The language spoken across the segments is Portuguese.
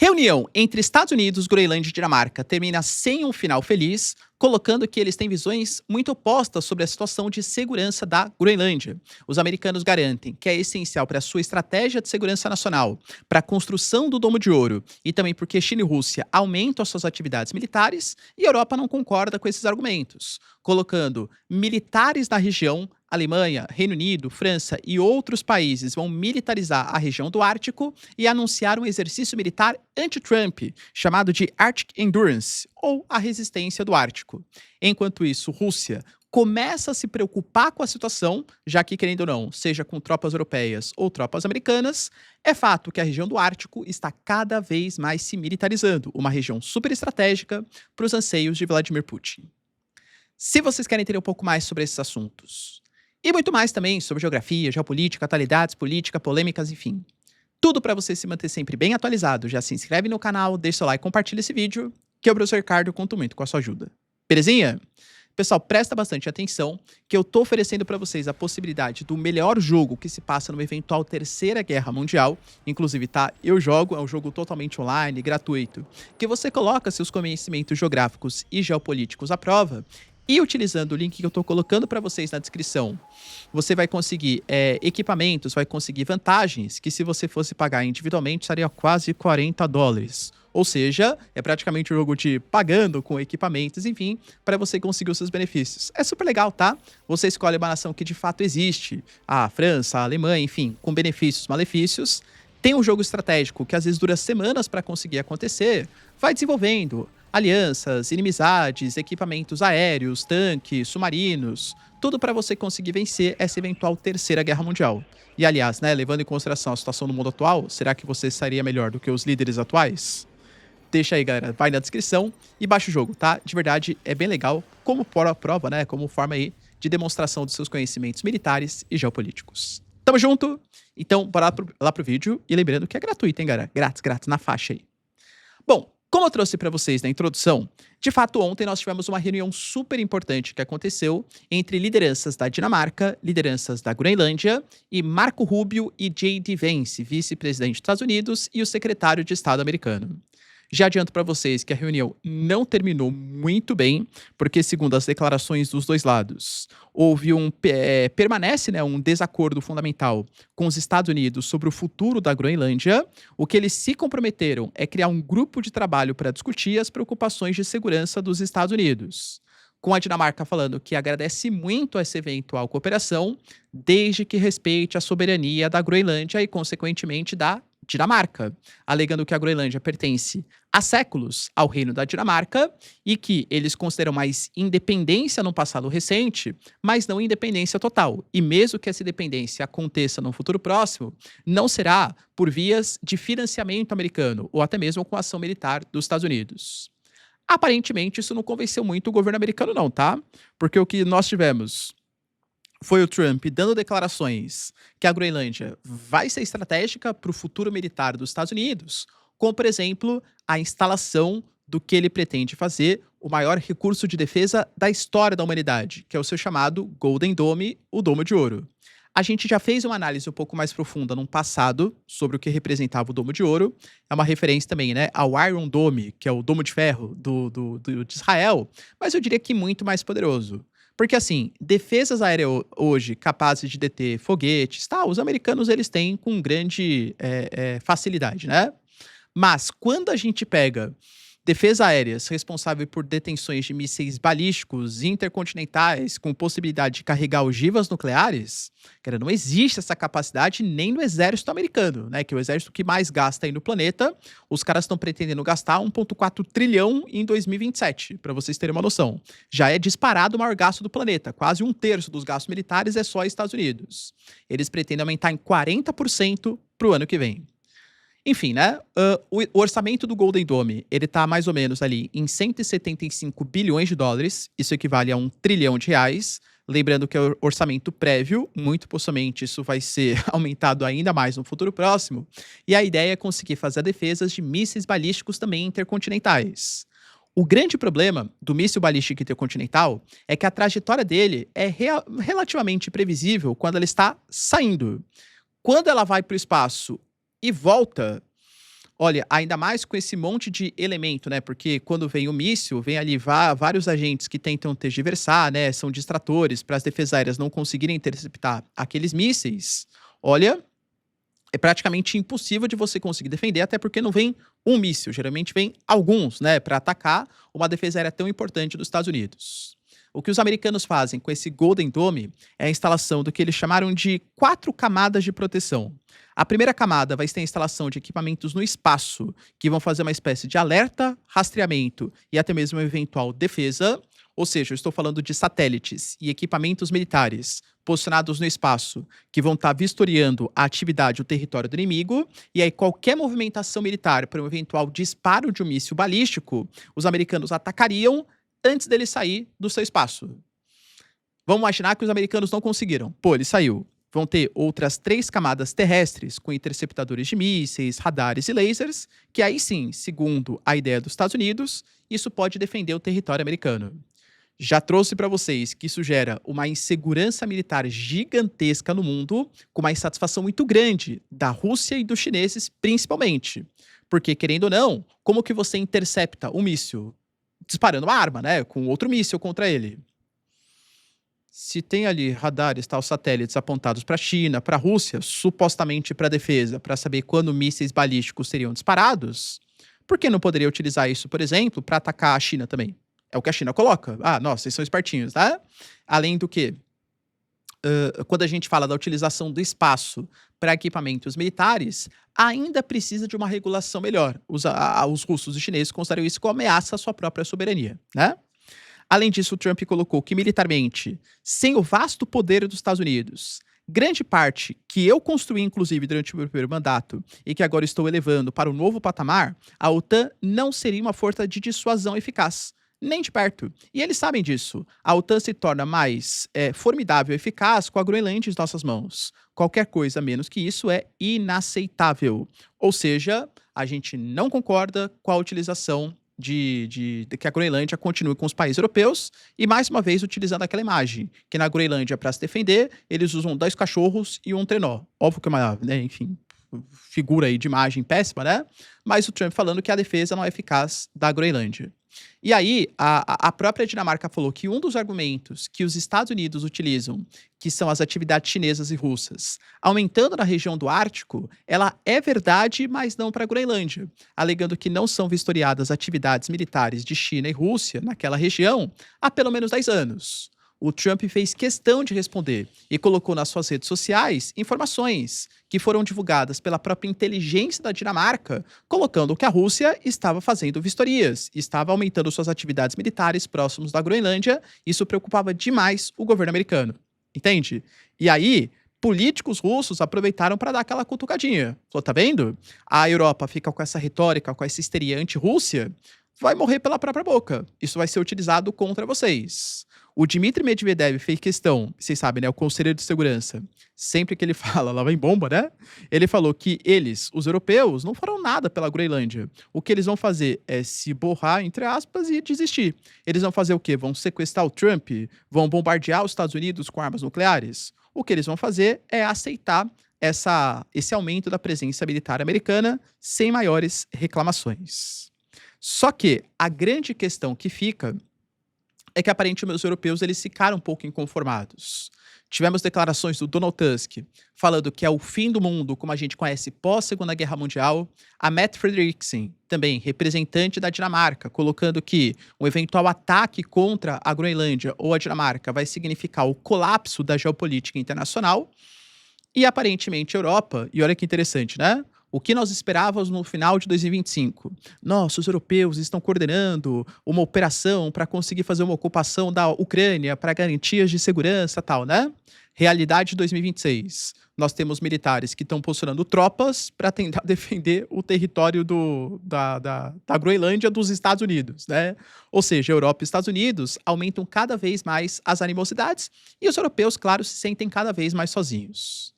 Reunião entre Estados Unidos, Groenlândia e Dinamarca termina sem um final feliz, colocando que eles têm visões muito opostas sobre a situação de segurança da Groenlândia. Os americanos garantem que é essencial para a sua estratégia de segurança nacional, para a construção do Domo de Ouro e também porque China e Rússia aumentam as suas atividades militares, e a Europa não concorda com esses argumentos, colocando militares na região. Alemanha, Reino Unido, França e outros países vão militarizar a região do Ártico e anunciar um exercício militar anti-Trump, chamado de Arctic Endurance, ou a resistência do Ártico. Enquanto isso, Rússia começa a se preocupar com a situação, já que, querendo ou não, seja com tropas europeias ou tropas americanas, é fato que a região do Ártico está cada vez mais se militarizando, uma região super estratégica para os anseios de Vladimir Putin. Se vocês querem entender um pouco mais sobre esses assuntos, e muito mais também sobre geografia, geopolítica, atualidades, política, polêmicas, enfim. Tudo para você se manter sempre bem atualizado. Já se inscreve no canal, deixa seu like e compartilha esse vídeo, que eu, professor Ricardo, conto muito com a sua ajuda. Belezinha? Pessoal, presta bastante atenção, que eu tô oferecendo para vocês a possibilidade do melhor jogo que se passa numa eventual Terceira Guerra Mundial. Inclusive, tá? Eu jogo, é um jogo totalmente online, gratuito, que você coloca seus conhecimentos geográficos e geopolíticos à prova. E utilizando o link que eu estou colocando para vocês na descrição, você vai conseguir equipamentos, vai conseguir vantagens que se você fosse pagar individualmente seria quase $40. Ou seja, é praticamente um jogo de pagando com equipamentos, enfim, para você conseguir os seus benefícios. É super legal, tá? Você escolhe uma nação que de fato existe, a França, a Alemanha, enfim, com benefícios, malefícios. Tem um jogo estratégico que às vezes dura semanas para conseguir acontecer, vai desenvolvendo alianças, inimizades, equipamentos aéreos, tanques, submarinos, tudo para você conseguir vencer essa eventual Terceira Guerra Mundial. E aliás, né, levando em consideração a situação do mundo atual, será que você estaria melhor do que os líderes atuais? Deixa aí, galera, vai na descrição e baixa o jogo, tá? De verdade, é bem legal, como prova, né, como forma aí de demonstração dos seus conhecimentos militares e geopolíticos. Tamo junto? Então, bora lá pro vídeo. E lembrando que é gratuito, hein, galera? Grátis, na faixa aí. Bom, como eu trouxe para vocês na introdução, de fato ontem nós tivemos uma reunião super importante que aconteceu entre lideranças da Dinamarca, lideranças da Groenlândia e Marco Rubio e J.D. Vance, vice-presidente dos Estados Unidos e o secretário de Estado americano. Já adianto para vocês que a reunião não terminou muito bem, porque segundo as declarações dos dois lados, houve permanece, né, um desacordo fundamental com os Estados Unidos sobre o futuro da Groenlândia. O que eles se comprometeram é criar um grupo de trabalho para discutir as preocupações de segurança dos Estados Unidos. Com a Dinamarca falando que agradece muito essa eventual cooperação, desde que respeite a soberania da Groenlândia e, consequentemente, da Dinamarca, alegando que a Groenlândia pertence há séculos ao reino da Dinamarca e que eles consideram mais independência no passado recente, mas não independência total. E mesmo que essa independência aconteça no futuro próximo, não será por vias de financiamento americano ou até mesmo com ação militar dos Estados Unidos. Aparentemente, isso não convenceu muito o governo americano não, tá? Porque o que nós tivemos foi o Trump dando declarações que a Groenlândia vai ser estratégica para o futuro militar dos Estados Unidos, como, por exemplo, a instalação do que ele pretende fazer, o maior recurso de defesa da história da humanidade, que é o seu chamado Golden Dome, o Domo de Ouro. A gente já fez uma análise um pouco mais profunda no passado sobre o que representava o Domo de Ouro. É uma referência também, né, ao Iron Dome, que é o Domo de Ferro de Israel, mas eu diria que muito mais poderoso. Porque, assim, defesas aéreas hoje capazes de deter foguetes, tá, os americanos eles têm com grande facilidade, né? Mas quando a gente pega defesas aéreas responsáveis por detenções de mísseis balísticos intercontinentais com possibilidade de carregar ogivas nucleares, cara, não existe essa capacidade nem no exército americano, né? Que é o exército que mais gasta aí no planeta. Os caras estão pretendendo gastar 1,4 trilhão em 2027, para vocês terem uma noção. Já é disparado o maior gasto do planeta. Quase 1/3 dos gastos militares é só Estados Unidos. Eles pretendem aumentar em 40% para o ano que vem. Enfim, né? O orçamento do Golden Dome, ele tá mais ou menos ali em 175 bilhões de dólares. Isso equivale a R$ 1 trilhão. Lembrando que é o orçamento prévio, muito possivelmente isso vai ser aumentado ainda mais no futuro próximo. E a ideia é conseguir fazer defesas de mísseis balísticos também intercontinentais. O grande problema do míssil balístico intercontinental é que a trajetória dele é relativamente previsível quando ela está saindo. Quando ela vai para o espaço e volta, Olha, ainda mais com esse monte de elemento, né? Porque quando vem o míssil, vem ali vários agentes que tentam tergiversar, né? São distratores para as defesas aéreas não conseguirem interceptar aqueles mísseis. Olha, é praticamente impossível de você conseguir defender, até porque não vem um míssil, geralmente vem alguns, né, para atacar uma defesa aérea tão importante dos Estados Unidos. O que os americanos fazem com esse Golden Dome é a instalação do que eles chamaram de 4 camadas de proteção. A primeira camada vai ser a instalação de equipamentos no espaço, que vão fazer uma espécie de alerta, rastreamento e até mesmo uma eventual defesa. Ou seja, eu estou falando de satélites e equipamentos militares posicionados no espaço que vão estar vistoriando a atividade, o território do inimigo, e aí qualquer movimentação militar para um eventual disparo de um míssil balístico, os americanos atacariam antes dele sair do seu espaço. Vamos imaginar que os americanos não conseguiram. Pô, ele saiu. Vão ter outras 3 camadas terrestres com interceptadores de mísseis, radares e lasers, que aí sim, segundo a ideia dos Estados Unidos, isso pode defender o território americano. Já trouxe para vocês que isso gera uma insegurança militar gigantesca no mundo, com uma insatisfação muito grande da Rússia e dos chineses, principalmente. Porque, querendo ou não, como que você intercepta um míssil? Disparando uma arma, né? Com outro míssil contra ele. Se tem ali radares, tal, satélites apontados para a China, para a Rússia, supostamente para defesa, para saber quando mísseis balísticos seriam disparados, por que não poderia utilizar isso, por exemplo, para atacar a China também? É o que a China coloca. Ah, nossa, vocês são espertinhos, tá? Além do que, quando a gente fala da utilização do espaço para equipamentos militares, ainda precisa de uma regulação melhor. Os russos e chineses consideram isso como ameaça à sua própria soberania, né? Além disso, o Trump colocou que militarmente, sem o vasto poder dos Estados Unidos, grande parte que eu construí, inclusive, durante o meu primeiro mandato e que agora estou elevando para um novo patamar, a OTAN não seria uma força de dissuasão eficaz. Nem de perto. E eles sabem disso. A OTAN se torna mais formidável e eficaz com a Groenlândia em nossas mãos. Qualquer coisa menos que isso é inaceitável. Ou seja, a gente não concorda com a utilização de que a Groenlândia continue com os países europeus e, mais uma vez, utilizando aquela imagem, que na Groenlândia, para se defender, eles usam 2 cachorros e um trenó. Óbvio que é uma, né, enfim, figura aí de imagem péssima, né? Mas o Trump falando que a defesa não é eficaz da Groenlândia. E aí, a própria Dinamarca falou que um dos argumentos que os Estados Unidos utilizam, que são as atividades chinesas e russas, aumentando na região do Ártico, ela é verdade, mas não para a Groenlândia, alegando que não são vistoriadas atividades militares de China e Rússia naquela região há pelo menos 10 anos. O Trump fez questão de responder e colocou nas suas redes sociais informações que foram divulgadas pela própria inteligência da Dinamarca, colocando que a Rússia estava fazendo vistorias, estava aumentando suas atividades militares próximos da Groenlândia. Isso preocupava demais o governo americano. Entende? E aí, políticos russos aproveitaram para dar aquela cutucadinha. Falou, tá vendo? A Europa fica com essa retórica, com essa histeria anti-Rússia, vai morrer pela própria boca. Isso vai ser utilizado contra vocês. O Dmitry Medvedev fez questão, vocês sabem, né? O conselheiro de segurança, sempre que ele fala, lá vem bomba, né? Ele falou que eles, os europeus, não farão nada pela Groenlândia. O que eles vão fazer é se borrar, entre aspas, e desistir. Eles vão fazer o quê? Vão sequestrar o Trump? Vão bombardear os Estados Unidos com armas nucleares? O que eles vão fazer é aceitar esse aumento da presença militar americana sem maiores reclamações. Só que a grande questão que fica é que aparentemente os europeus eles ficaram um pouco inconformados. Tivemos declarações do Donald Tusk falando que é o fim do mundo como a gente conhece pós-Segunda Guerra Mundial. A Mette Frederiksen, também representante da Dinamarca, colocando que um eventual ataque contra a Groenlândia ou a Dinamarca vai significar o colapso da geopolítica internacional. E aparentemente a Europa, e olha que interessante, né? O que nós esperávamos no final de 2025? Nossa, os europeus estão coordenando uma operação para conseguir fazer uma ocupação da Ucrânia para garantias de segurança e tal, né? Realidade de 2026. Nós temos militares que estão posicionando tropas para tentar defender o território da Groenlândia dos Estados Unidos, né? Ou seja, Europa e Estados Unidos aumentam cada vez mais as animosidades e os europeus, claro, se sentem cada vez mais sozinhos.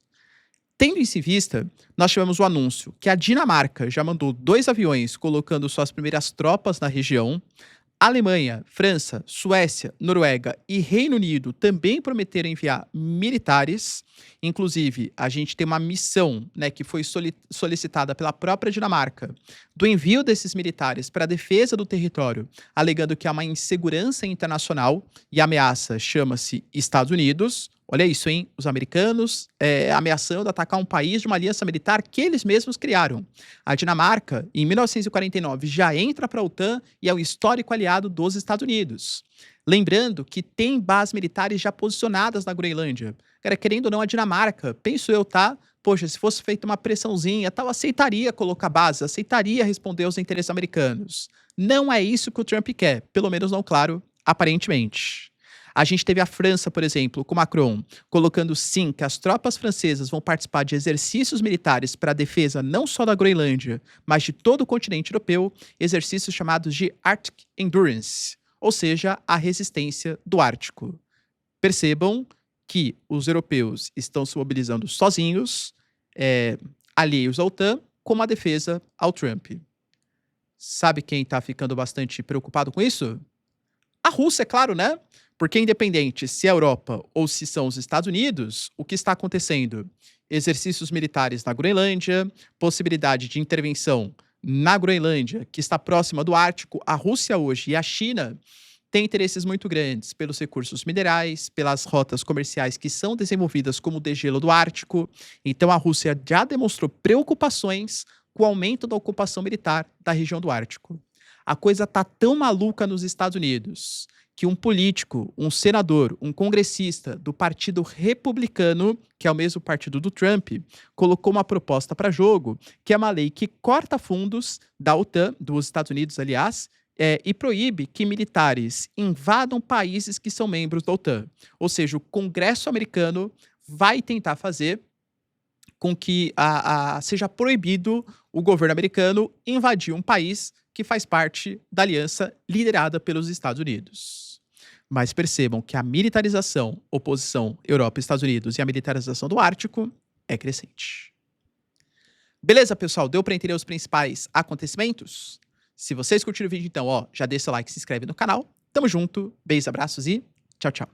Tendo isso em vista, nós tivemos o anúncio que a Dinamarca já mandou 2 aviões colocando suas primeiras tropas na região. Alemanha, França, Suécia, Noruega e Reino Unido também prometeram enviar militares. Inclusive, a gente tem uma missão, né, que foi solicitada pela própria Dinamarca, do envio desses militares para a defesa do território, alegando que há uma insegurança internacional e a ameaça chama-se Estados Unidos. Olha isso, hein? Os americanos ameaçando atacar um país de uma aliança militar que eles mesmos criaram. A Dinamarca, em 1949, já entra para a OTAN e é um histórico aliado dos Estados Unidos. Lembrando que tem bases militares já posicionadas na Groenlândia. Cara, querendo ou não, a Dinamarca, penso eu, tá? Poxa, se fosse feita uma pressãozinha, tal, aceitaria colocar bases, aceitaria responder aos interesses americanos. Não é isso que o Trump quer, pelo menos não claro, aparentemente. A gente teve a França, por exemplo, com Macron, colocando sim que as tropas francesas vão participar de exercícios militares para a defesa não só da Groenlândia, mas de todo o continente europeu, exercícios chamados de Arctic Endurance, ou seja, a resistência do Ártico. Percebam que os europeus estão se mobilizando sozinhos, alheios à OTAN, como a defesa ao Trump. Sabe quem está ficando bastante preocupado com isso? A Rússia, é claro, né? Porque independente se é a Europa ou se são os Estados Unidos, o que está acontecendo? Exercícios militares na Groenlândia, possibilidade de intervenção na Groenlândia, que está próxima do Ártico. A Rússia hoje e a China têm interesses muito grandes pelos recursos minerais, pelas rotas comerciais que são desenvolvidas como o degelo do Ártico. Então a Rússia já demonstrou preocupações com o aumento da ocupação militar da região do Ártico. A coisa tá tão maluca nos Estados Unidos que um político, um senador, um congressista do Partido Republicano, que é o mesmo partido do Trump, colocou uma proposta para jogo, que é uma lei que corta fundos da OTAN, dos Estados Unidos, aliás, e proíbe que militares invadam países que são membros da OTAN. Ou seja, o Congresso americano vai tentar fazer com que seja proibido o governo americano invadir um país que faz parte da aliança liderada pelos Estados Unidos. Mas percebam que a militarização, oposição Europa e Estados Unidos e a militarização do Ártico é crescente. Beleza, pessoal? Deu para entender os principais acontecimentos? Se vocês curtiram o vídeo, então, já deixa o like, se inscreve no canal. Tamo junto, beijos, abraços e tchau, tchau.